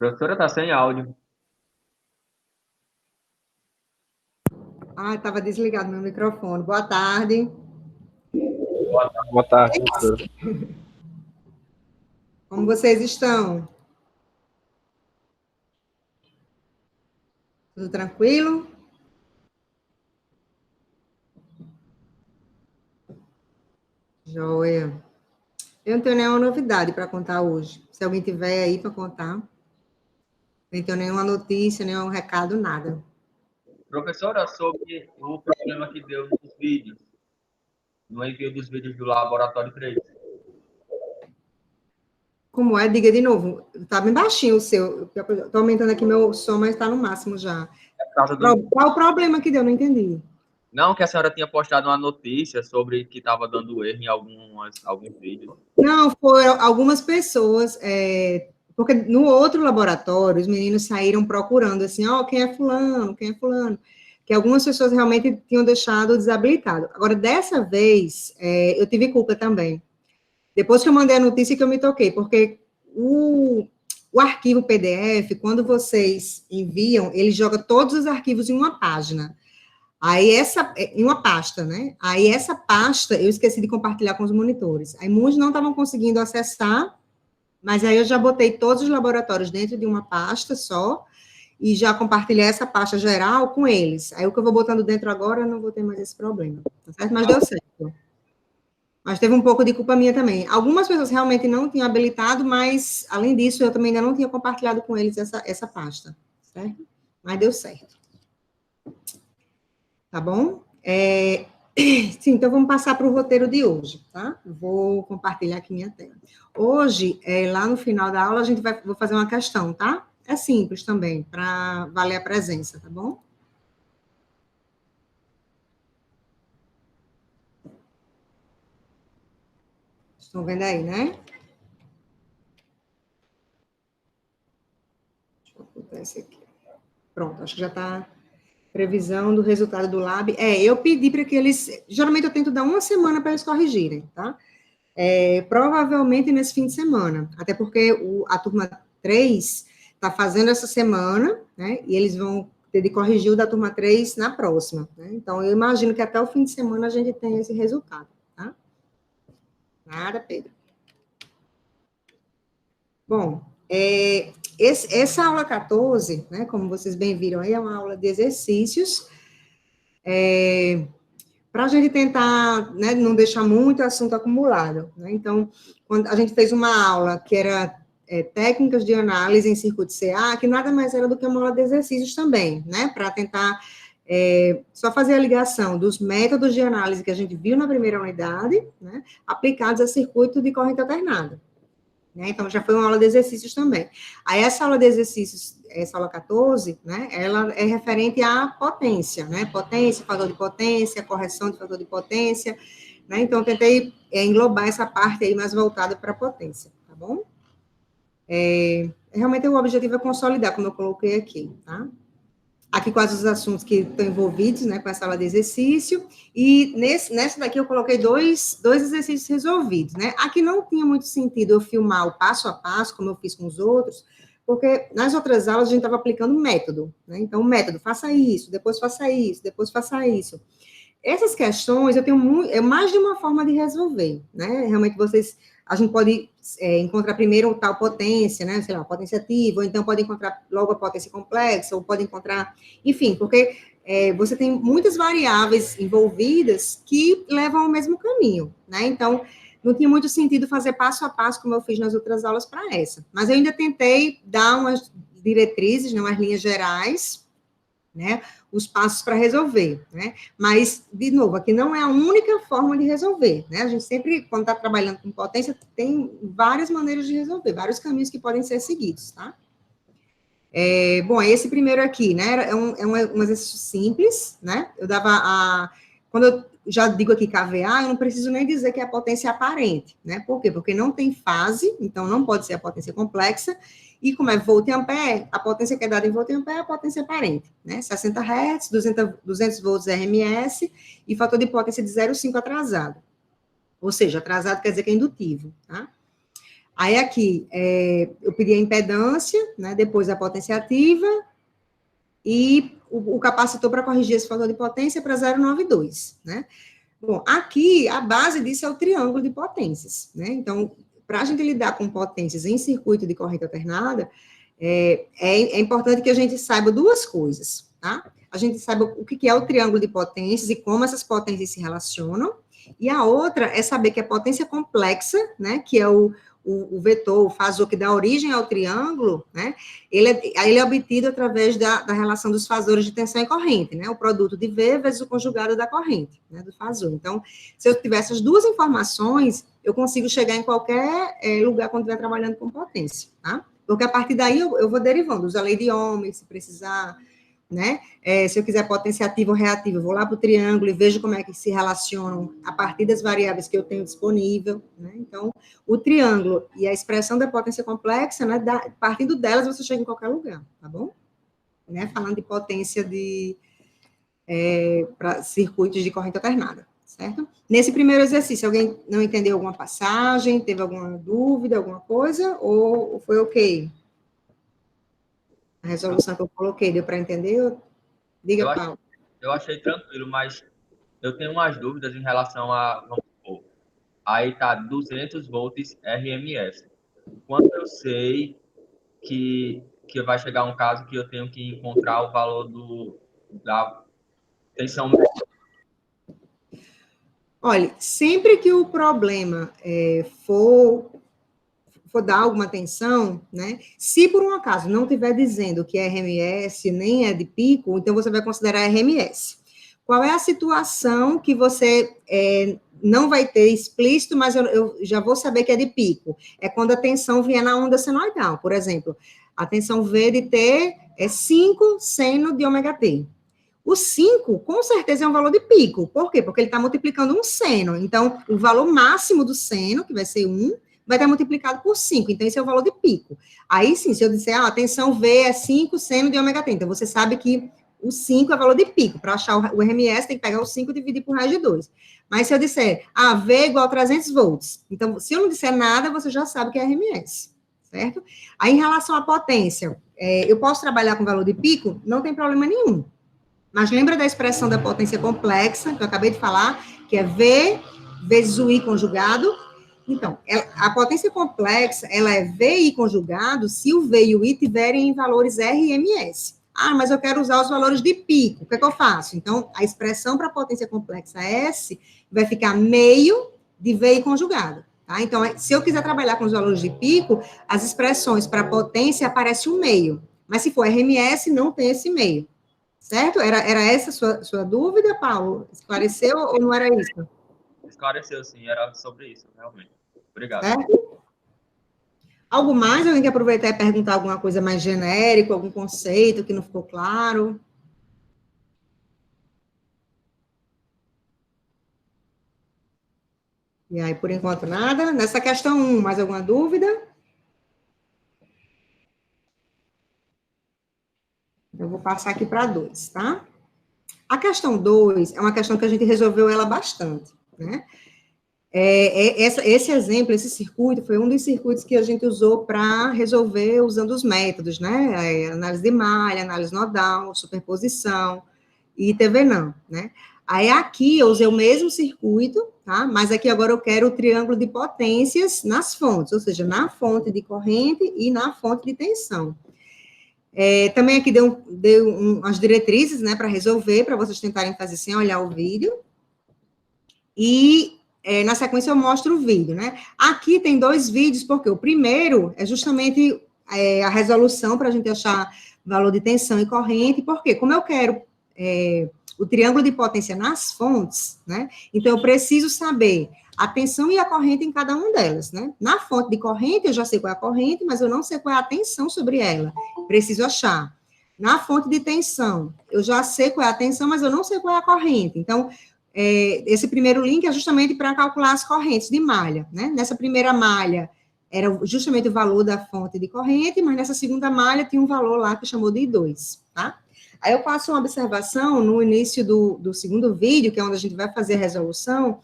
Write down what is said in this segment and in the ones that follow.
Professora, tá sem áudio. Ah, estava desligado meu microfone. Boa tarde. Boa tarde, professora. Como vocês estão? Tudo tranquilo? Joia. Eu não tenho nenhuma novidade para contar hoje. Se alguém tiver aí para contar. Não tenho nenhuma notícia, nenhum recado, nada. Professora, sobre o problema que deu nos vídeos, no envio dos vídeos do Laboratório 3. Como é? Diga de novo. Está bem baixinho o seu. Estou aumentando aqui meu som, mas está no máximo já. É por causa do... Qual o problema que deu? Não entendi. Não, que a senhora tinha postado uma notícia sobre que estava dando erro em alguns vídeos. Não, foram algumas pessoas, porque no outro laboratório, os meninos saíram procurando, assim, ó, quem é fulano, que algumas pessoas realmente tinham deixado desabilitado. Agora, dessa vez, eu tive culpa também. Depois que eu mandei a notícia que eu me toquei, porque o arquivo PDF, quando vocês enviam, ele joga todos os arquivos em uma página. Aí em uma pasta, né? Aí essa pasta eu esqueci de compartilhar com os monitores. Aí muitos não estavam conseguindo acessar, mas aí eu já botei todos os laboratórios dentro de uma pasta só e já compartilhei essa pasta geral com eles. Aí o que eu vou botando dentro agora, eu não vou ter mais esse problema, tá certo? Mas deu certo. Mas teve um pouco de culpa minha também. Algumas pessoas realmente não tinham habilitado, mas, além disso, eu também ainda não tinha compartilhado com eles essa pasta, certo? Mas deu certo. Tá bom? Sim, então vamos passar para o roteiro de hoje, tá? Vou compartilhar aqui minha tela. Hoje, lá no final da aula, vou fazer uma questão, tá? É simples também, para valer a presença, tá bom? Estão vendo aí, né? Deixa eu botar esse aqui. Pronto, acho que já está. Previsão do resultado do lab. Eu pedi para que eles. Geralmente eu tento dar uma semana para eles corrigirem, tá? Provavelmente nesse fim de semana. Até porque a turma 3 está fazendo essa semana, né? E eles vão ter de corrigir o da turma 3 na próxima. Né? Então, eu imagino que até o fim de semana a gente tenha esse resultado, tá? Nada, Pedro. Bom, essa aula 14, né, como vocês bem viram aí, é uma aula de exercícios, para a gente tentar, né, não deixar muito assunto acumulado. Né? Então, quando a gente fez uma aula que era técnicas de análise em circuito CA, que nada mais era do que uma aula de exercícios também, né, para tentar só fazer a ligação dos métodos de análise que a gente viu na primeira unidade, né, aplicados a circuito de corrente alternada. Né? Então, já foi uma aula de exercícios também. Aí, essa aula de exercícios, essa aula 14, né, ela é referente à potência, né? Potência, fator de potência, correção de fator de potência, né? Então, eu tentei englobar essa parte aí mais voltada para a potência, tá bom? Realmente, o objetivo é consolidar, como eu coloquei aqui, tá? Aqui quais os assuntos que estão envolvidos, né, com essa aula de exercício, e nessa daqui eu coloquei dois exercícios resolvidos, né, aqui não tinha muito sentido eu filmar o passo a passo, como eu fiz com os outros, porque nas outras aulas a gente estava aplicando método, né, então o método, faça isso, depois faça isso, depois faça isso. Essas questões eu tenho mais de uma forma de resolver, né, realmente a gente pode encontrar primeiro tal potência, né, sei lá, potência ativa, ou então pode encontrar logo a potência complexa, ou pode encontrar, enfim, porque você tem muitas variáveis envolvidas que levam ao mesmo caminho, né, então não tinha muito sentido fazer passo a passo, como eu fiz nas outras aulas para essa, mas eu ainda tentei dar umas diretrizes, né, umas linhas gerais, né, os passos para resolver, né, mas, de novo, aqui não é a única forma de resolver, né, a gente sempre, quando está trabalhando com potência, tem várias maneiras de resolver, vários caminhos que podem ser seguidos, tá? Bom, esse primeiro aqui, né, é um exercício simples, né, eu dava quando eu já digo aqui KVA, eu não preciso nem dizer que é a potência aparente, né, por quê? Porque não tem fase, então não pode ser a potência complexa, e como é volt e ampere, a potência que é dada em volt e ampere é a potência aparente, né, 60 Hz, 200 volts RMS, e fator de potência de 0,5 atrasado, ou seja, atrasado quer dizer que é indutivo, tá? Aí aqui, eu pedi a impedância, né, depois a potência ativa, e o capacitor para corrigir esse fator de potência para 0,92, né? Bom, aqui, a base disso é o triângulo de potências, né? Então, para a gente lidar com potências em circuito de corrente alternada, é importante que a gente saiba duas coisas, tá? A gente saiba o que é o triângulo de potências e como essas potências se relacionam, e a outra é saber que a potência complexa, né, que é o vetor, o fasor que dá origem ao triângulo, né, ele é obtido através da relação dos fasores de tensão e corrente, né, o produto de V vezes o conjugado da corrente, né, do fasor. Então, se eu tiver essas duas informações, eu consigo chegar em qualquer lugar quando estiver trabalhando com potência, tá? Porque a partir daí eu vou derivando, uso a lei de Ohm, se precisar, né? Se eu quiser potência ativa ou reativa, eu vou lá para o triângulo e vejo como é que se relacionam a partir das variáveis que eu tenho disponível, né? Então, o triângulo e a expressão da potência complexa, né, partindo delas, você chega em qualquer lugar, tá bom? Né? Falando de potência para circuitos de corrente alternada, certo? Nesse primeiro exercício, alguém não entendeu alguma passagem, teve alguma dúvida, alguma coisa, ou foi ok? A resolução que eu coloquei, deu para entender? Diga, Paulo. Eu achei tranquilo, mas eu tenho umas dúvidas em relação a, vamos supor, aí tá 200 volts RMS. Quando eu sei que vai chegar um caso que eu tenho que encontrar o valor da tensão média? Olha, sempre que o problema for dar alguma tensão, né? Se por um acaso não estiver dizendo que é RMS, nem é de pico, então você vai considerar RMS. Qual é a situação que você não vai ter explícito, mas eu já vou saber que é de pico? É quando a tensão vier na onda senoidal, por exemplo. A tensão V de T é 5 seno de ômega T. O 5, com certeza, é um valor de pico. Por quê? Porque ele está multiplicando um seno. Então, o valor máximo do seno, que vai ser 1, vai estar multiplicado por 5. Então, esse é o valor de pico. Aí, sim, se eu disser, a tensão V é 5 seno de ômega T. Então, você sabe que o 5 é valor de pico. Para achar o RMS, tem que pegar o 5 e dividir por raiz de 2. Mas se eu disser, V é igual a 300 volts. Então, se eu não disser nada, você já sabe que é RMS, certo? Aí, em relação à potência, eu posso trabalhar com valor de pico? Não tem problema nenhum. Mas lembra da expressão da potência complexa, que eu acabei de falar, que é V vezes o I conjugado? Então, a potência complexa, ela é VI conjugado se o V e o I tiverem em valores RMS. Mas eu quero usar os valores de pico. O que é que eu faço? Então, a expressão para a potência complexa S vai ficar meio de VI conjugado. Tá? Então, se eu quiser trabalhar com os valores de pico, as expressões para potência aparecem um meio. Mas se for RMS, não tem esse meio. Certo? Era essa a sua dúvida, Paulo? Esclareceu ou não era isso? Esclareceu, sim. Era sobre isso, realmente. Obrigado. Certo? Algo mais? Alguém quer aproveitar e perguntar alguma coisa mais genérica, algum conceito que não ficou claro? E aí, por enquanto, nada. Nessa questão 1, mais alguma dúvida? Eu vou passar aqui para 2, tá? A questão 2 é uma questão que a gente resolveu ela bastante, né? Esse exemplo, esse circuito, foi um dos circuitos que a gente usou para resolver usando os métodos, né? Análise de malha, análise nodal, superposição e TVNAM, né? Aí aqui eu usei o mesmo circuito, tá? Mas aqui agora eu quero o triângulo de potências nas fontes, ou seja, na fonte de corrente e na fonte de tensão. Também aqui deu umas diretrizes, né, para resolver, para vocês tentarem fazer sem olhar o vídeo. E na sequência eu mostro o vídeo, né? Aqui tem 2 vídeos, porque o primeiro é justamente a resolução para a gente achar valor de tensão e corrente, porque como eu quero o triângulo de potência nas fontes, né? Então eu preciso saber a tensão e a corrente em cada uma delas, né? Na fonte de corrente, eu já sei qual é a corrente, mas eu não sei qual é a tensão sobre ela. Preciso achar. Na fonte de tensão, eu já sei qual é a tensão, mas eu não sei qual é a corrente. Então, esse primeiro link é justamente para calcular as correntes de malha, né? Nessa primeira malha, era justamente o valor da fonte de corrente, mas nessa segunda malha tinha um valor lá que chamou de I2, tá? Aí eu passo uma observação no início do segundo vídeo, que é onde a gente vai fazer a resolução.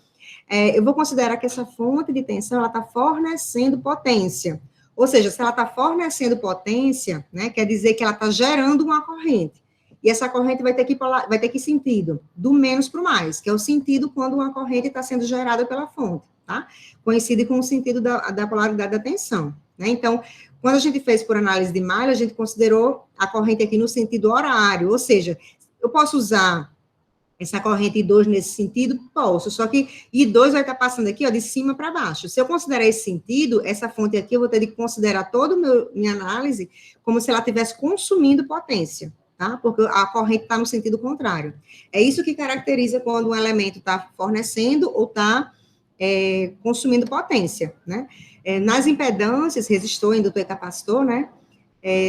eu vou considerar que essa fonte de tensão, ela está fornecendo potência. Ou seja, se ela está fornecendo potência, né, quer dizer que ela está gerando uma corrente. E essa corrente vai ter que sentido, do menos para o mais, que é o sentido quando uma corrente está sendo gerada pela fonte, tá? Coincide com o sentido da polaridade da tensão, né? Então, quando a gente fez por análise de malha, a gente considerou a corrente aqui no sentido horário, ou seja, eu posso usar essa corrente I2 nesse sentido? Posso, só que I2 vai estar passando aqui, ó, de cima para baixo. Se eu considerar esse sentido, essa fonte aqui, eu vou ter que considerar toda a minha análise como se ela estivesse consumindo potência, tá? Porque a corrente está no sentido contrário. É isso que caracteriza quando um elemento está fornecendo ou está consumindo potência, né? Nas impedâncias, resistor, indutor e capacitor, né?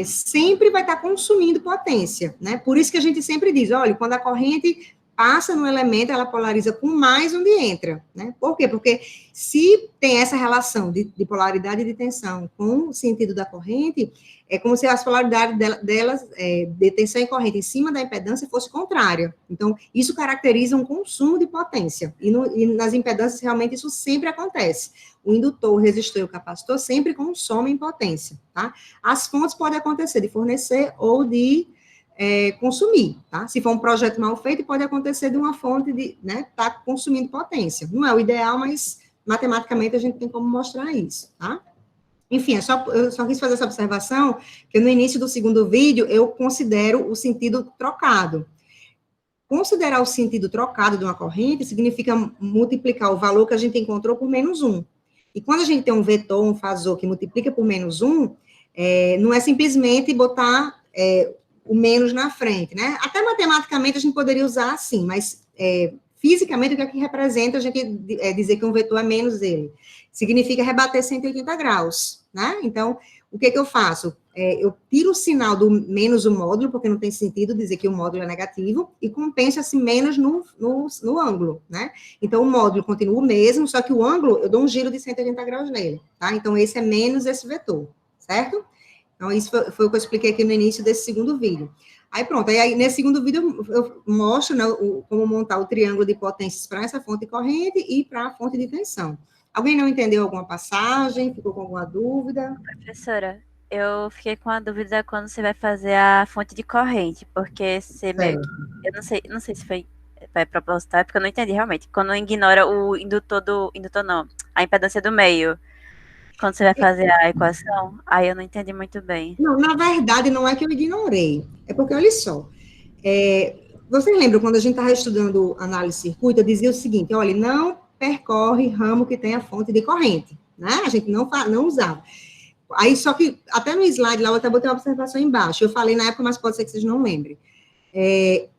Sempre vai estar consumindo potência, né? Por isso que a gente sempre diz, olha, quando a corrente passa no elemento, ela polariza com mais onde entra, né? Por quê? Porque se tem essa relação de polaridade e de tensão com o sentido da corrente, é como se as polaridades delas, de tensão e corrente em cima da impedância, fosse contrária. Então, isso caracteriza um consumo de potência. E nas impedâncias, realmente, isso sempre acontece. O indutor, o resistor e o capacitor sempre consomem potência, tá? As fontes podem acontecer de fornecer ou de consumir, tá? Se for um projeto mal feito, pode acontecer de uma fonte de, né, tá consumindo potência. Não é o ideal, mas matematicamente a gente tem como mostrar isso, tá? Enfim, eu só quis fazer essa observação, que no início do segundo vídeo eu considero o sentido trocado. Considerar o sentido trocado de uma corrente significa multiplicar o valor que a gente encontrou por menos 1. E quando a gente tem um vetor, um fasor que multiplica por menos 1, não é simplesmente botar o menos na frente, né? Até matematicamente a gente poderia usar assim, mas fisicamente o que é que representa a gente dizer que um vetor é menos ele? Significa rebater 180 graus, né? Então, o que eu faço? Eu tiro o sinal do menos o módulo, porque não tem sentido dizer que o módulo é negativo, e compenso esse menos no ângulo, né? Então, o módulo continua o mesmo, só que o ângulo, eu dou um giro de 180 graus nele, tá? Então, esse é menos esse vetor, certo? Então, isso foi o que eu expliquei aqui no início desse segundo vídeo. Aí, pronto, aí nesse segundo vídeo eu mostro, né, como montar o triângulo de potências para essa fonte de corrente e para a fonte de tensão. Alguém não entendeu alguma passagem? Ficou com alguma dúvida? Professora, eu fiquei com a dúvida quando você vai fazer a fonte de corrente, porque você meio que, eu não sei se foi proposital, porque eu não entendi realmente. Quando ignora o indutor não, a impedância do meio, quando você vai fazer a equação, aí eu não entendi muito bem. Não, na verdade, não é que eu ignorei. É porque, olha só, vocês lembram quando a gente estava estudando análise de circuito, eu dizia o seguinte, olha, não percorre ramo que tenha fonte de corrente, né? A gente não usava. Aí, só que, até no slide lá, eu até botei uma observação embaixo. Eu falei na época, mas pode ser que vocês não lembrem.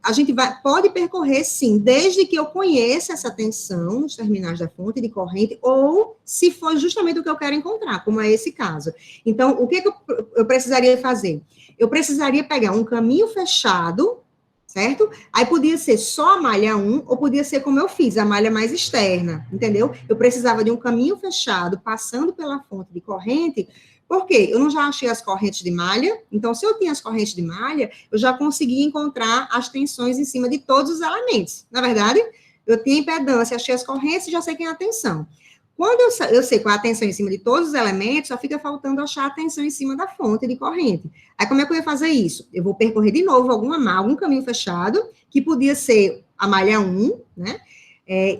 A gente pode percorrer, sim, desde que eu conheça essa tensão nos terminais da fonte de corrente, ou se for justamente o que eu quero encontrar, como é esse caso. Então, o que eu precisaria fazer? Eu precisaria pegar um caminho fechado, certo? Aí podia ser só a malha 1, ou podia ser como eu fiz, a malha mais externa, entendeu? Eu precisava de um caminho fechado, passando pela fonte de corrente. Por quê? Eu não já achei as correntes de malha, então, se eu tinha as correntes de malha, eu já conseguia encontrar as tensões em cima de todos os elementos. Na verdade, eu tinha impedância, achei as correntes e já sei quem é a tensão. Quando eu sei qual é a tensão em cima de todos os elementos, só fica faltando achar a tensão em cima da fonte de corrente. Aí, como é que eu ia fazer isso? Eu vou percorrer de novo algum caminho fechado, que podia ser a malha 1, né?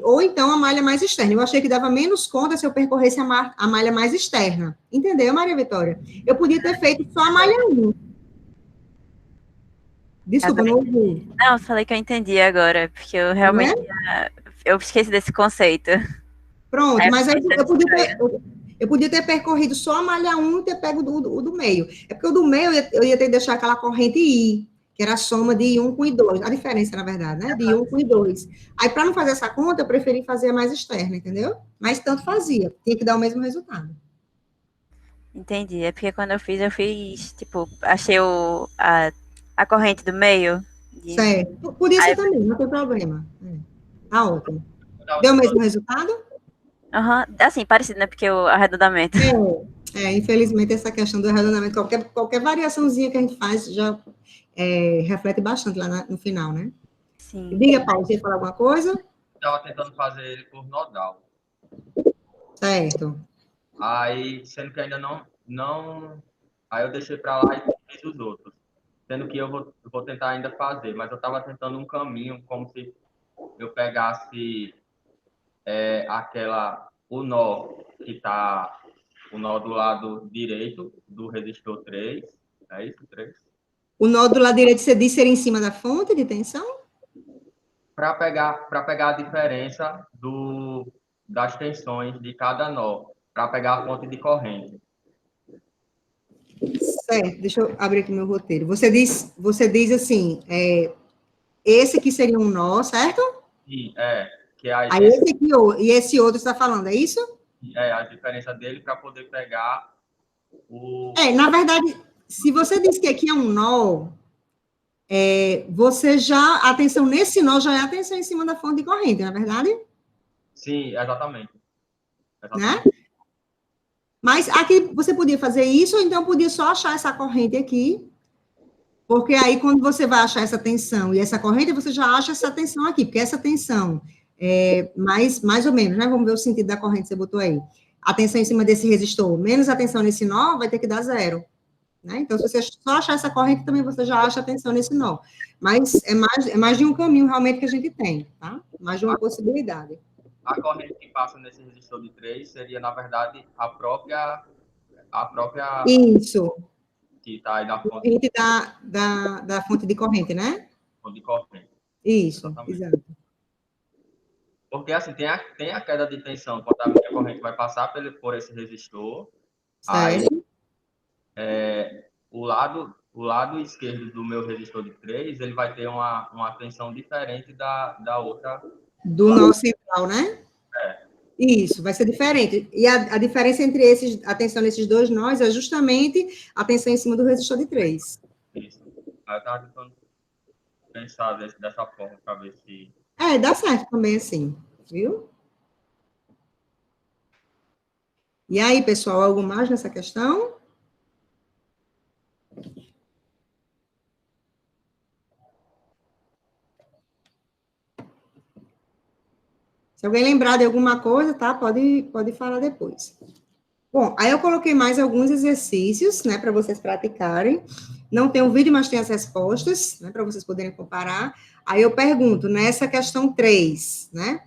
Ou então a malha mais externa. Eu achei que dava menos conta se eu percorresse a malha mais externa. Entendeu, Maria Vitória? Eu podia ter feito só a malha 1. Desculpa, não ouvi. Não, eu falei que eu entendi agora, porque eu realmente eu esqueci desse conceito. Pronto, mas eu podia ter percorrido só a malha 1 e ter pego o do meio. É porque o do meio eu ia ter que deixar aquela corrente I, que era a soma de I1 com I2. A diferença, na verdade, né? De I1 com I2. Aí, para não fazer essa conta, eu preferi fazer a mais externa, entendeu? Mas tanto fazia. Tinha que dar o mesmo resultado. Entendi. É porque quando eu fiz, tipo, achei a corrente do meio. Certo. Podia ser também, não tem problema. Tá ótimo. Deu o mesmo resultado? Assim, parecido, né? Porque o arredondamento. Infelizmente, essa questão do arredondamento, qualquer variaçãozinha que a gente faz já reflete bastante lá no final, né? Sim. Diga, Paulo, você ia falar alguma coisa? Estava tentando fazer ele por nodal. Certo. Aí, sendo que ainda não... Aí eu deixei para lá e fiz os outros. Sendo que eu vou tentar ainda fazer, mas eu estava tentando um caminho como se eu pegasse o nó que está, o nó do lado direito do resistor 3, é isso? 3? O nó do lado direito, você disse, ser em cima da fonte de tensão? Para pegar a diferença das tensões de cada nó, para pegar a fonte de corrente. Certo, deixa eu abrir aqui meu roteiro. Você diz assim, esse aqui seria um nó, certo? E que é Aí esse aqui, e esse outro está falando, é isso? a diferença dele para poder pegar o... Na verdade, se você diz que aqui é um nó, você já, a tensão nesse nó já é a tensão em cima da fonte de corrente, não é verdade? Sim, exatamente. Né? Mas aqui você podia fazer isso, ou então podia só achar essa corrente aqui, porque aí quando você vai achar essa tensão e essa corrente, você já acha essa tensão aqui, porque essa tensão mais ou menos, né? Vamos ver o sentido da corrente que você botou aí. A tensão em cima desse resistor menos a tensão nesse nó vai ter que dar zero. Né? Então, se você só achar essa corrente, também você já acha a tensão nesse nó. Mas é mais de um caminho realmente que a gente tem, tá? Mais de uma possibilidade. A corrente que passa nesse resistor de 3 seria, na verdade, a própria Isso. que está aí da fonte. Corrente da fonte de corrente, né? De corrente. Isso, Exatamente. exato. Porque, assim, tem a queda de tensão quando a minha corrente vai passar por esse resistor. Certo. Aí, o lado esquerdo do meu resistor de 3, ele vai ter uma tensão diferente da outra. Do nó central, né? Isso, vai ser diferente. E a diferença entre a tensão nesses dois nós é justamente a tensão em cima do resistor de 3. Isso. Aí eu estava tentando pensar dessa forma para ver se... Dá certo também assim, viu? E aí, pessoal, algo mais nessa questão? Se alguém lembrar de alguma coisa, tá? Pode falar depois. Bom, aí eu coloquei mais alguns exercícios, né, para vocês praticarem. Não tem o vídeo, mas tem as respostas, né, para vocês poderem comparar. Aí eu pergunto, nessa questão 3, né?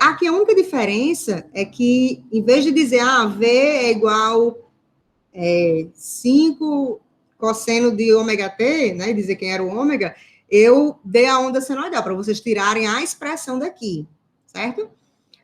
Aqui a única diferença é que, em vez de dizer, V é igual 5 cosseno de ômega t, né, dizer quem era o ômega, eu dei a onda senoidal, para vocês tirarem a expressão daqui, certo?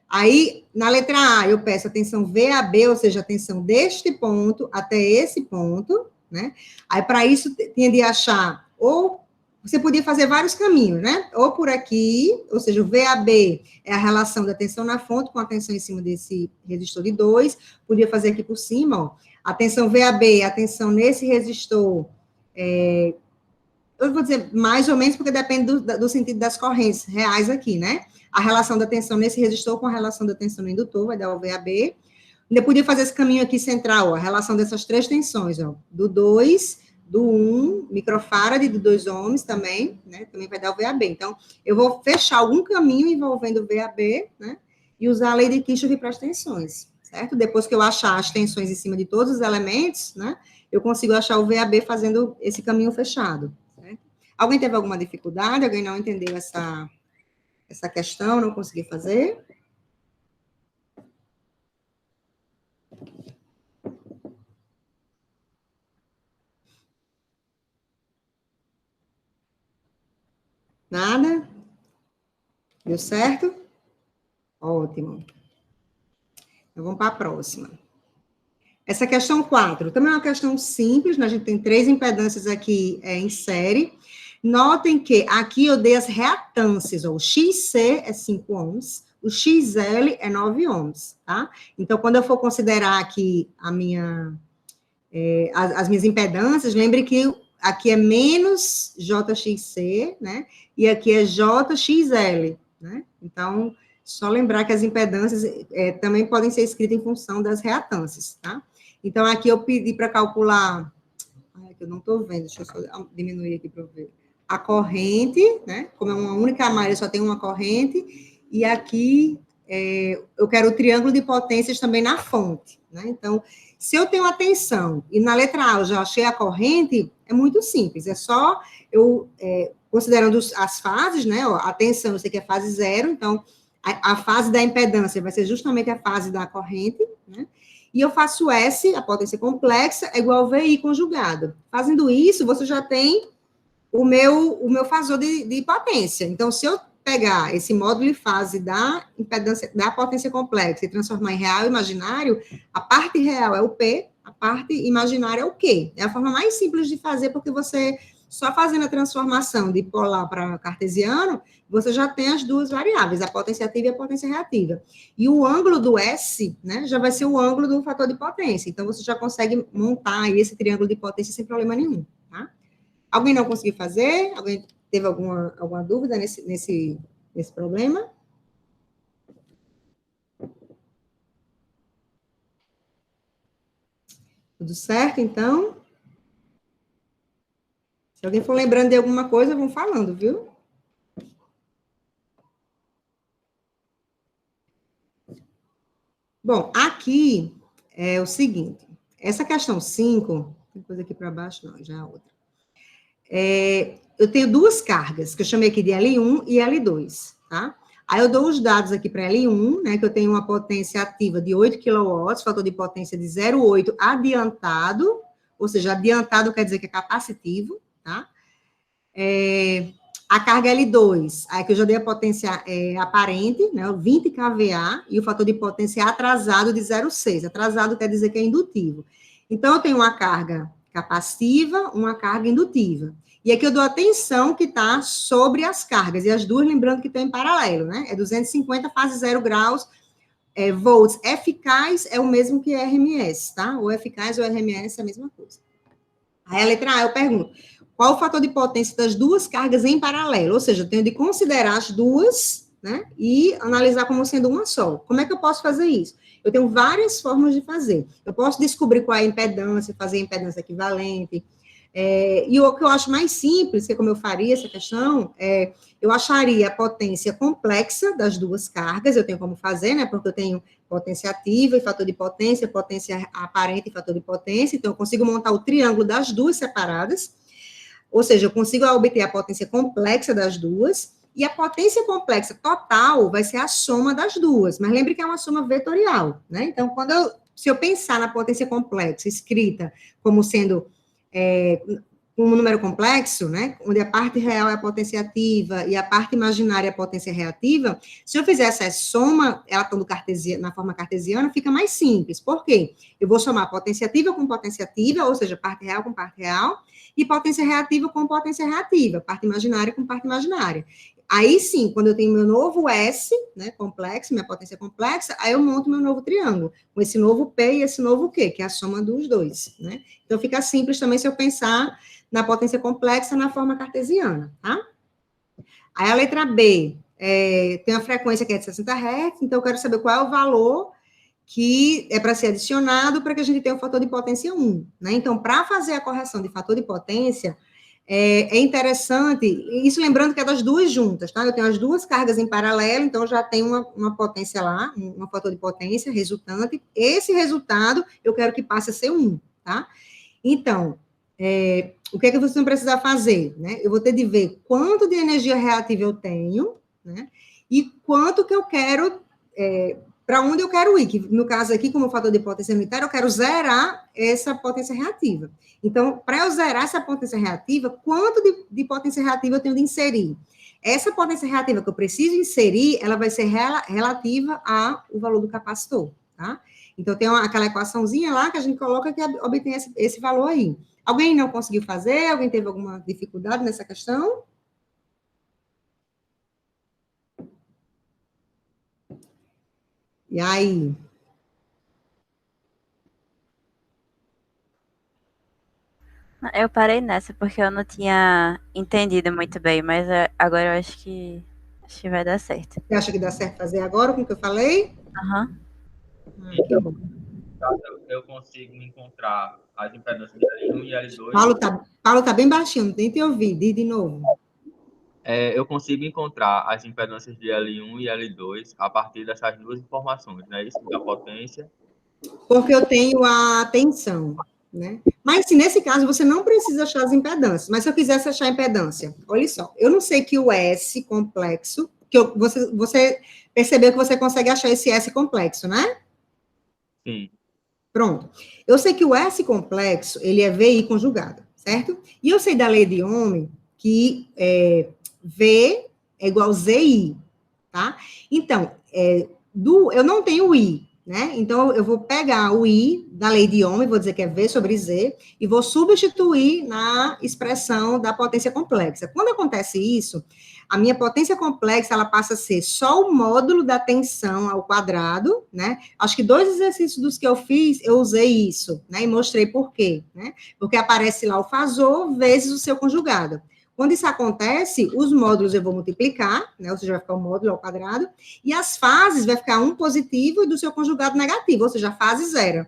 Aí, na letra A, eu peço a tensão VAB, ou seja, a tensão deste ponto até esse ponto, né? Aí, para isso, tinha de achar, ou você podia fazer vários caminhos, né? Ou por aqui, ou seja, o VAB é a relação da tensão na fonte com a tensão em cima desse resistor de 2, podia fazer aqui por cima, ó. A tensão VAB é a tensão nesse resistor, eu vou dizer mais ou menos, porque depende do sentido das correntes reais aqui, né? A relação da tensão nesse resistor com a relação da tensão no indutor, vai dar o VAB. Ainda podia fazer esse caminho aqui central, ó, a relação dessas três tensões, ó, do 2, do 1 microfarad, do 2 ohms também, né? Também vai dar o VAB. Então, eu vou fechar algum caminho envolvendo o VAB, né? E usar a lei de Kirchhoff para as tensões, certo? Depois que eu achar as tensões em cima de todos os elementos, né? Eu consigo achar o VAB fazendo esse caminho fechado. Alguém teve alguma dificuldade? Alguém não entendeu essa questão, não conseguiu fazer? Nada? Deu certo? Ótimo. Então, vamos para a próxima. Essa questão 4, também é uma questão simples, né? A gente tem 3 impedâncias aqui em série. Notem que aqui eu dei as reatâncias, ó, o XC é 5 ohms, o XL é 9 ohms, tá? Então, quando eu for considerar aqui as minhas impedâncias, lembre que aqui é menos JXC, né? E aqui é JXL, né? Então, só lembrar que as impedâncias também podem ser escritas em função das reatâncias, tá? Então, aqui eu pedi para calcular... Ai, que eu não estou vendo, deixa eu só diminuir aqui para eu ver. A corrente, né? Como é uma única malha, só tem uma corrente. E aqui, eu quero o triângulo de potências também na fonte, né? Então, se eu tenho a tensão e na letra A eu já achei a corrente, é muito simples, é só eu, considerando as fases, né? Ó, a tensão eu sei que é fase 0, então a fase da impedância vai ser justamente a fase da corrente, né? E eu faço S, a potência complexa, é igual ao VI conjugado. Fazendo isso, você já tem o meu fasor de potência. Então, se eu pegar esse módulo e fase da impedância, da potência complexa e transformar em real e imaginário, a parte real é o P, a parte imaginária é o Q. É a forma mais simples de fazer, porque você, só fazendo a transformação de polar para cartesiano, você já tem as duas variáveis, a potência ativa e a potência reativa. E o ângulo do S, né, já vai ser o ângulo do fator de potência. Então, você já consegue montar aí esse triângulo de potência sem problema nenhum, tá? Alguém não conseguiu fazer? Alguém teve alguma dúvida nesse problema? Tudo certo, então? Se alguém for lembrando de alguma coisa, vão falando, viu? Bom, aqui é o seguinte. Essa questão 5, tem coisa aqui para baixo? Não, já é outra. Eu tenho duas cargas, que eu chamei aqui de L1 e L2, tá? Aí eu dou os dados aqui para L1, né, que eu tenho uma potência ativa de 8 kW, fator de potência de 0,8 adiantado, ou seja, adiantado quer dizer que é capacitivo, tá? A carga L2, aí que eu já dei a potência aparente, né, 20 kVA, e o fator de potência atrasado de 0,6. Atrasado quer dizer que é indutivo. Então, eu tenho uma carga capacitiva, uma carga indutiva. E aqui eu dou a tensão que está sobre as cargas, e as duas, lembrando que estão em paralelo, né? É 250 fase 0 graus, volts. Eficaz é o mesmo que RMS, tá? Ou eficaz ou RMS é a mesma coisa. Aí a letra A, eu pergunto, qual o fator de potência das duas cargas em paralelo? Ou seja, eu tenho de considerar as duas, né? E analisar como sendo uma só. Como é que eu posso fazer isso? Eu tenho várias formas de fazer. Eu posso descobrir qual é a impedância, fazer a impedância equivalente. E o que eu acho mais simples, que é como eu faria essa questão, eu acharia a potência complexa das duas cargas, eu tenho como fazer, né, porque eu tenho potência ativa e fator de potência aparente e fator de potência, então eu consigo montar o triângulo das duas separadas, ou seja, eu consigo obter a potência complexa das duas, e a potência complexa total vai ser a soma das duas, mas lembre que é uma soma vetorial, né, então se eu pensar na potência complexa escrita como sendo um número complexo, né, onde a parte real é a potência ativa e a parte imaginária é a potência reativa, se eu fizer essa soma, ela na forma cartesiana, fica mais simples. Por quê? Eu vou somar potência ativa com potência ativa, ou seja, parte real com parte real, e potência reativa com potência reativa, parte imaginária com parte imaginária. Aí sim, quando eu tenho meu novo S, né, complexo, minha potência complexa, aí eu monto meu novo triângulo, com esse novo P e esse novo Q, que é a soma dos dois, né? Então, fica simples também se eu pensar na potência complexa na forma cartesiana, tá? Aí, a letra B, tem uma frequência que é de 60 Hz, então eu quero saber qual é o valor que é para ser adicionado para que a gente tenha o fator de potência 1, né? Então, para fazer a correção de fator de potência, é interessante, isso lembrando que é das duas juntas, tá? Eu tenho as duas cargas em paralelo, então já tem uma potência lá, um fator de potência resultante. Esse resultado eu quero que passe a ser 1, tá? Então, o que é que você não precisa fazer, né? Eu vou ter de ver quanto de energia reativa eu tenho, né? E quanto que eu quero, para onde eu quero ir, que no caso aqui, como fator de potência unitária, eu quero zerar essa potência reativa. Então, para eu zerar essa potência reativa, quanto de potência reativa eu tenho de inserir? Essa potência reativa que eu preciso inserir, ela vai ser relativa ao valor do capacitor, tá? Então, tem aquela equaçãozinha lá que a gente coloca que obtém esse valor aí. Alguém não conseguiu fazer? Alguém teve alguma dificuldade nessa questão? E aí? Eu parei nessa porque eu não tinha entendido muito bem, mas agora eu acho que vai dar certo. Você acha que dá certo fazer agora com o que eu falei? Aham. Que bom. Eu consigo encontrar as impedâncias de L1 e L2. Paulo tá bem baixinho, não tem te ouvido. Diz de novo. eu consigo encontrar as impedâncias de L1 e L2 a partir dessas duas informações, né? Isso da potência. Porque eu tenho a tensão, né? Mas, assim, nesse caso, você não precisa achar as impedâncias. Mas se eu quisesse achar a impedância, olha só, eu não sei que o S complexo, você percebeu que você consegue achar esse S complexo, né? Sim. Pronto. Eu sei que o S complexo, ele é VI conjugado, certo? E eu sei da lei de Ohm que V é igual a ZI, tá? Então, eu não tenho I, né? Então, eu vou pegar o I da lei de Ohm, vou dizer que é V sobre Z, e vou substituir na expressão da potência complexa. Quando acontece isso, a minha potência complexa, ela passa a ser só o módulo da tensão ao quadrado, né? Acho que 2 exercícios dos que eu fiz, eu usei isso, né? E mostrei por quê, né? Porque aparece lá o fasor vezes o seu conjugado. Quando isso acontece, os módulos eu vou multiplicar, né? Ou seja, vai ficar o módulo ao quadrado, e as fases vai ficar um positivo e do seu conjugado negativo, ou seja, a fase zero.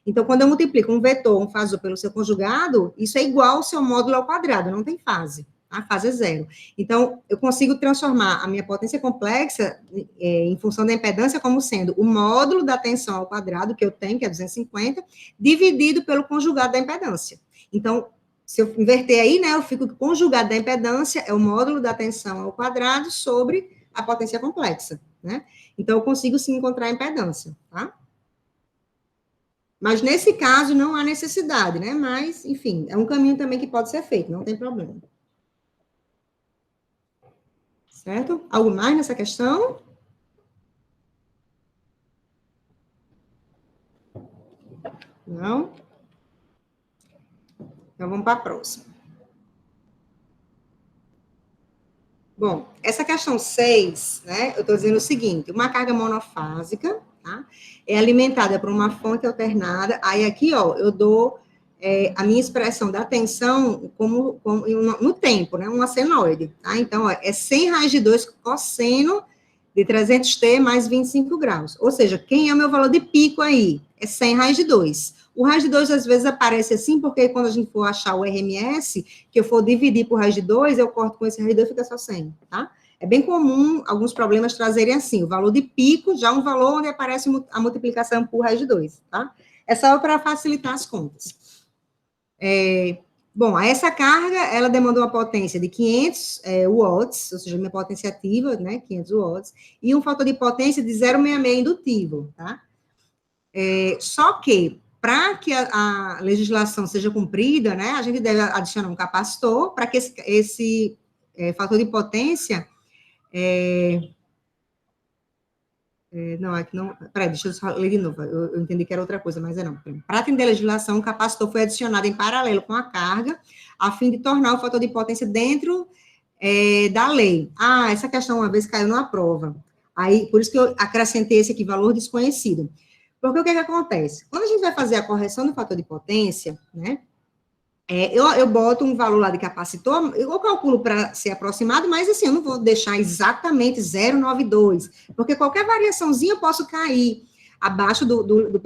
Então, quando eu multiplico um vetor, um fasor pelo seu conjugado, isso é igual ao seu módulo ao quadrado, não tem fase. A fase é zero. Então, eu consigo transformar a minha potência complexa em função da impedância como sendo o módulo da tensão ao quadrado, que eu tenho, que é 250, dividido pelo conjugado da impedância. Então, se eu inverter aí, né, eu fico que o conjugado da impedância é o módulo da tensão ao quadrado sobre a potência complexa, né? Então, eu consigo sim encontrar a impedância, tá? Mas nesse caso não há necessidade, né? Mas, enfim, é um caminho também que pode ser feito, não tem problema. Certo? Algo mais nessa questão? Não? Então, vamos para a próxima. Bom, essa questão 6, né, eu estou dizendo o seguinte, uma carga monofásica, tá, é alimentada por uma fonte alternada, aí aqui, ó, eu dou a minha expressão da tensão como no tempo, né, uma senoide, tá, então, ó, é 100 raiz de 2 cosseno de 300t mais 25 graus, ou seja, quem é o meu valor de pico aí? É 100 raiz de 2. O raiz de 2, às vezes, aparece assim, porque quando a gente for achar o RMS, que eu for dividir por raiz de 2, eu corto com esse raiz de 2 e fica só 100, tá? É bem comum alguns problemas trazerem assim, o valor de pico, já um valor onde aparece a multiplicação por raiz de 2, tá? É só para facilitar as contas. Bom, essa carga, ela demanda uma potência de 500 watts, ou seja, minha potência ativa, né, 500 watts, e um fator de potência de 0,66 indutivo, tá? Só que, para que a legislação seja cumprida, né, a gente deve adicionar um capacitor para que esse fator de potência... não, aqui não... Peraí, deixa eu só ler de novo. Eu entendi que era outra coisa, mas não. Para atender a legislação, o capacitor foi adicionado em paralelo com a carga, a fim de tornar o fator de potência dentro da lei. Ah, essa questão uma vez caiu numa prova. Aí, por isso que eu acrescentei esse aqui, valor desconhecido. Porque o que acontece? Quando a gente vai fazer a correção do fator de potência, né, eu boto um valor lá de capacitor, eu calculo para ser aproximado, mas assim, eu não vou deixar exatamente 0,92, porque qualquer variaçãozinha eu posso cair abaixo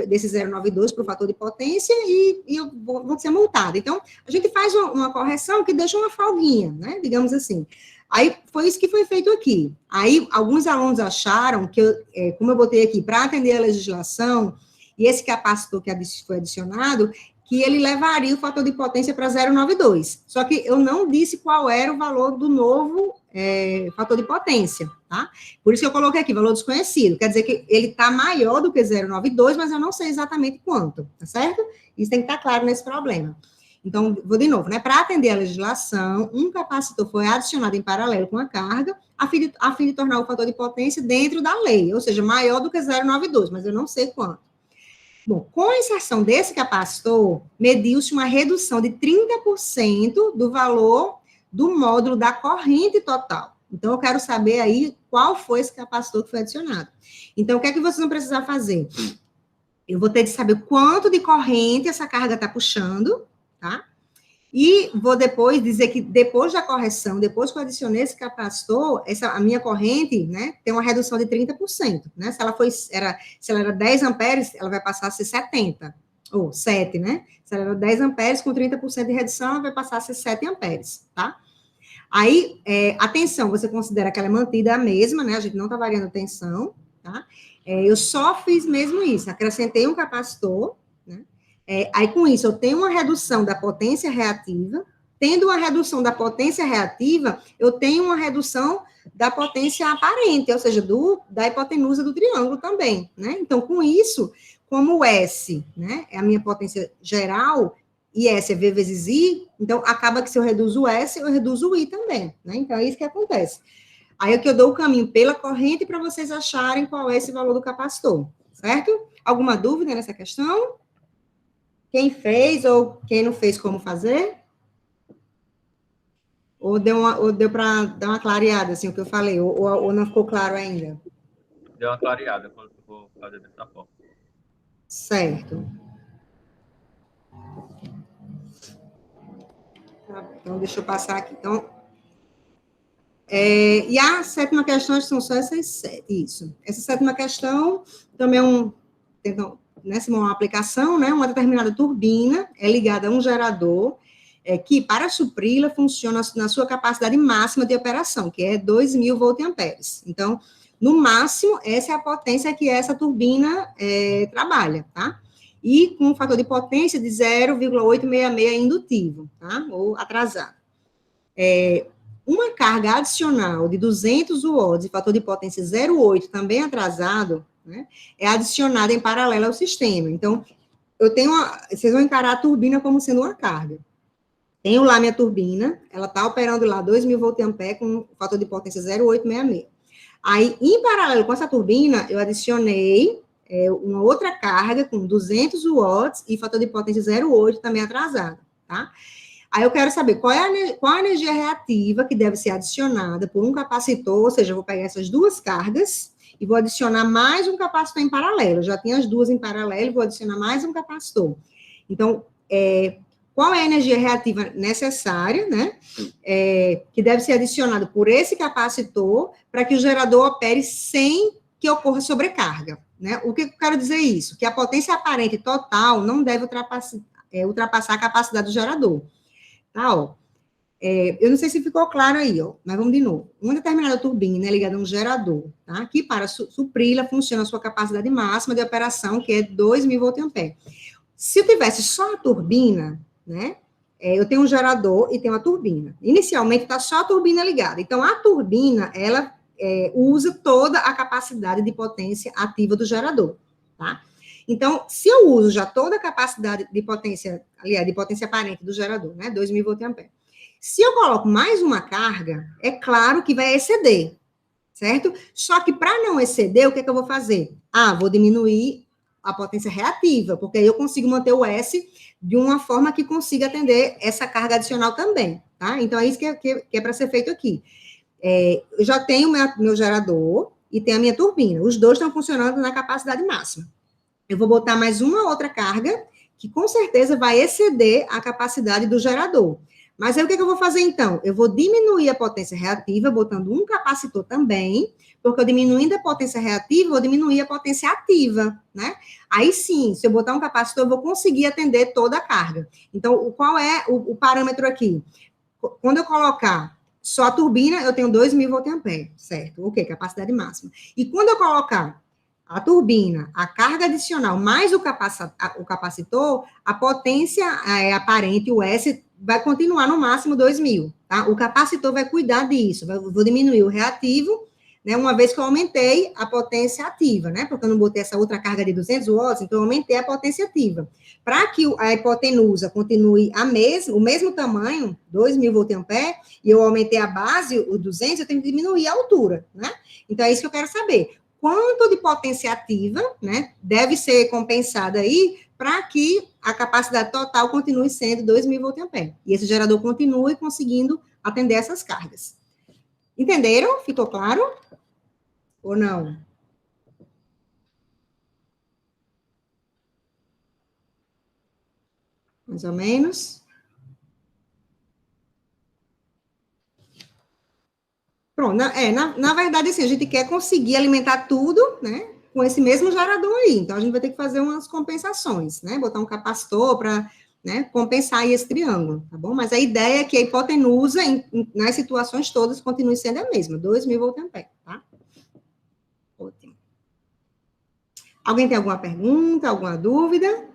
desse 0,92 para o fator de potência e eu vou ser multada. Então, a gente faz uma correção que deixa uma folguinha, né, digamos assim. Aí, foi isso que foi feito aqui. Aí, alguns alunos acharam que, como eu botei aqui, para atender a legislação, e esse capacitor que foi adicionado, que ele levaria o fator de potência para 0,92. Só que eu não disse qual era o valor do novo fator de potência, tá? Por isso que eu coloquei aqui, valor desconhecido. Quer dizer que ele está maior do que 0,92, mas eu não sei exatamente quanto, tá certo? Isso tem que estar claro nesse problema. Então, vou de novo, né? Para atender a legislação, um capacitor foi adicionado em paralelo com a carga, a fim de tornar o fator de potência dentro da lei, ou seja, maior do que 0,92, mas eu não sei quanto. Bom, com a inserção desse capacitor, mediu-se uma redução de 30% do valor do módulo da corrente total. Então, eu quero saber aí qual foi esse capacitor que foi adicionado. Então, o que é que vocês vão precisar fazer? Eu vou ter de saber quanto de corrente essa carga está puxando, tá? E vou depois dizer que depois da correção, depois que eu adicionei esse capacitor, a minha corrente, né, tem uma redução de 30%, né? Se ela era 10 amperes, ela vai passar a ser 70, ou 7, né? Se ela era 10 amperes, com 30% de redução, ela vai passar a ser 7 amperes, tá? Aí, a tensão, você considera que ela é mantida a mesma, né? A gente não está variando a tensão, tá? Eu só fiz mesmo isso, acrescentei um capacitor, né? Aí, com isso, eu tenho uma redução da potência reativa. Tendo uma redução da potência reativa, eu tenho uma redução da potência aparente, ou seja, da hipotenusa do triângulo também, né? Então, com isso, como o S, né, é a minha potência geral, e S é V vezes I, então acaba que se eu reduzo o S, eu reduzo o I também, né? Então, é isso que acontece. Aí é que eu dou o caminho pela corrente para vocês acharem qual é esse valor do capacitor, certo? Alguma dúvida nessa questão? Quem fez ou quem não fez, como fazer? Ou deu para dar uma clareada, assim, o que eu falei, ou não ficou claro ainda? Deu uma clareada quando eu vou fazer dessa forma. Certo. Tá, então, deixa eu passar aqui. Então, e a sétima questão, acho que são só essas 7, isso. Essa sétima questão também uma aplicação, né? Uma determinada turbina é ligada a um gerador que, para supri-la, funciona na sua capacidade máxima de operação, que é 2.000 voltamperes. Então, no máximo, essa é a potência que essa turbina trabalha, tá? E com um fator de potência de 0,866 indutivo, tá? Ou atrasado. Uma carga adicional de 200 watts e fator de potência 0,8, também atrasado, né, é adicionada em paralelo ao sistema. Então, vocês vão encarar a turbina como sendo uma carga. Tenho lá minha turbina, ela está operando lá 2.000 voltampere com fator de potência 0,866. Aí, em paralelo com essa turbina, eu adicionei uma outra carga com 200 watts e fator de potência 0,8 também atrasado, tá? Aí eu quero saber qual a energia reativa que deve ser adicionada por um capacitor, ou seja, eu vou pegar essas duas cargas e vou adicionar mais um capacitor em paralelo. Eu já tenho as duas em paralelo e vou adicionar mais um capacitor. Então, qual é a energia reativa necessária, né, que deve ser adicionada por esse capacitor para que o gerador opere sem que ocorra sobrecarga, né? O que eu quero dizer isso? Que a potência aparente total não deve ultrapassar a capacidade do gerador. Tá, ó. Eu não sei se ficou claro aí, ó, mas vamos de novo. Uma determinada turbina é ligada a um gerador, tá? Que para supri-la funciona a sua capacidade máxima de operação, que é 2.000 voltampere. Se eu tivesse só a turbina, né? Eu tenho um gerador e tenho a turbina. Inicialmente está só a turbina ligada. Então, a turbina, ela usa toda a capacidade de potência ativa do gerador, tá? Então, se eu uso já toda a capacidade de potência, aliás, de potência aparente do gerador, né, 2.000 voltampere, se eu coloco mais uma carga, é claro que vai exceder, certo? Só que para não exceder, o que eu vou fazer? Vou diminuir a potência reativa, porque aí eu consigo manter o S de uma forma que consiga atender essa carga adicional também, tá? Então, é isso que é para ser feito aqui. Eu já tenho meu gerador e tenho a minha turbina. Os dois estão funcionando na capacidade máxima. Eu vou botar mais uma outra carga, que com certeza vai exceder a capacidade do gerador. Mas aí o que eu vou fazer então? Eu vou diminuir a potência reativa, botando um capacitor também, porque eu diminuindo a potência reativa, vou diminuir a potência ativa, né? Aí sim, se eu botar um capacitor, eu vou conseguir atender toda a carga. Então, qual é o parâmetro aqui? Quando eu colocar só a turbina, eu tenho 2.000 voltampere, certo? Ok, capacidade máxima. E quando eu colocar a turbina, a carga adicional, mais o capacitor, a potência aparente, o S, vai continuar no máximo 2.000, tá? O capacitor vai cuidar disso, vou diminuir o reativo, né, uma vez que eu aumentei a potência ativa, né, porque eu não botei essa outra carga de 200 watts, então eu aumentei a potência ativa. Para que a hipotenusa continue o mesmo tamanho, 2.000 voltampere, e eu aumentei a base, o 200, eu tenho que diminuir a altura, né? Então é isso que eu quero saber. Quanto de potência ativa, né, deve ser compensada aí para que a capacidade total continue sendo 2.000 voltampere. E esse gerador continue conseguindo atender essas cargas. Entenderam? Ficou claro? Ou não? Mais ou menos? Pronto, na verdade, assim, a gente quer conseguir alimentar tudo, né, com esse mesmo gerador aí. Então, a gente vai ter que fazer umas compensações, né, botar um capacitor para né, compensar aí esse triângulo, tá bom? Mas a ideia é que a hipotenusa, nas situações todas, continue sendo a mesma, 2.000 voltampere, tá? Ótimo. Alguém tem alguma pergunta, alguma dúvida?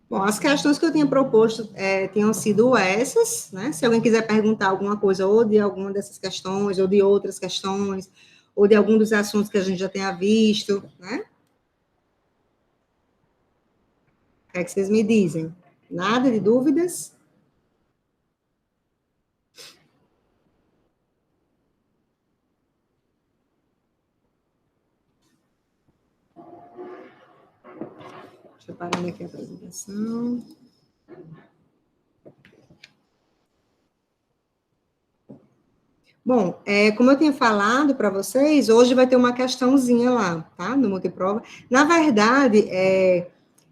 Bom, as questões que eu tinha proposto tinham sido essas, né? Se alguém quiser perguntar alguma coisa, ou de alguma dessas questões, ou de outras questões, ou de algum dos assuntos que a gente já tenha visto, né? O que é que vocês me dizem? Nada de dúvidas? Deixa eu parar aqui a apresentação. Bom, como eu tinha falado para vocês, hoje vai ter uma questãozinha lá, tá? No multiprova. Na verdade,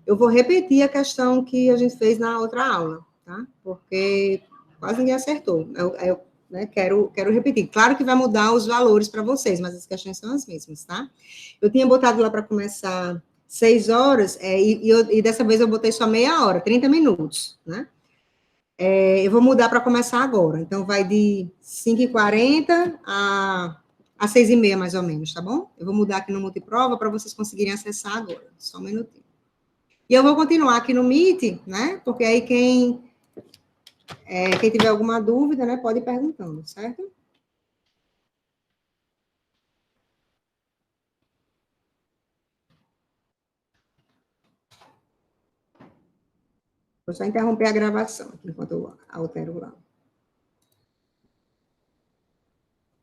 eu vou repetir a questão que a gente fez na outra aula, tá? Porque quase ninguém acertou. Eu né, quero repetir. Claro que vai mudar os valores para vocês, mas as questões são as mesmas, tá? Eu tinha botado lá para começar 6 horas, e dessa vez eu botei só meia hora, 30 minutos, né? Eu vou mudar para começar agora. Então, vai de 5h40 a 6h30, mais ou menos, tá bom? Eu vou mudar aqui no multiprova para vocês conseguirem acessar agora. Só um minutinho. E eu vou continuar aqui no Meet, né? Porque aí quem tiver alguma dúvida, né, pode ir perguntando, certo? Vou só interromper a gravação, enquanto eu altero lá.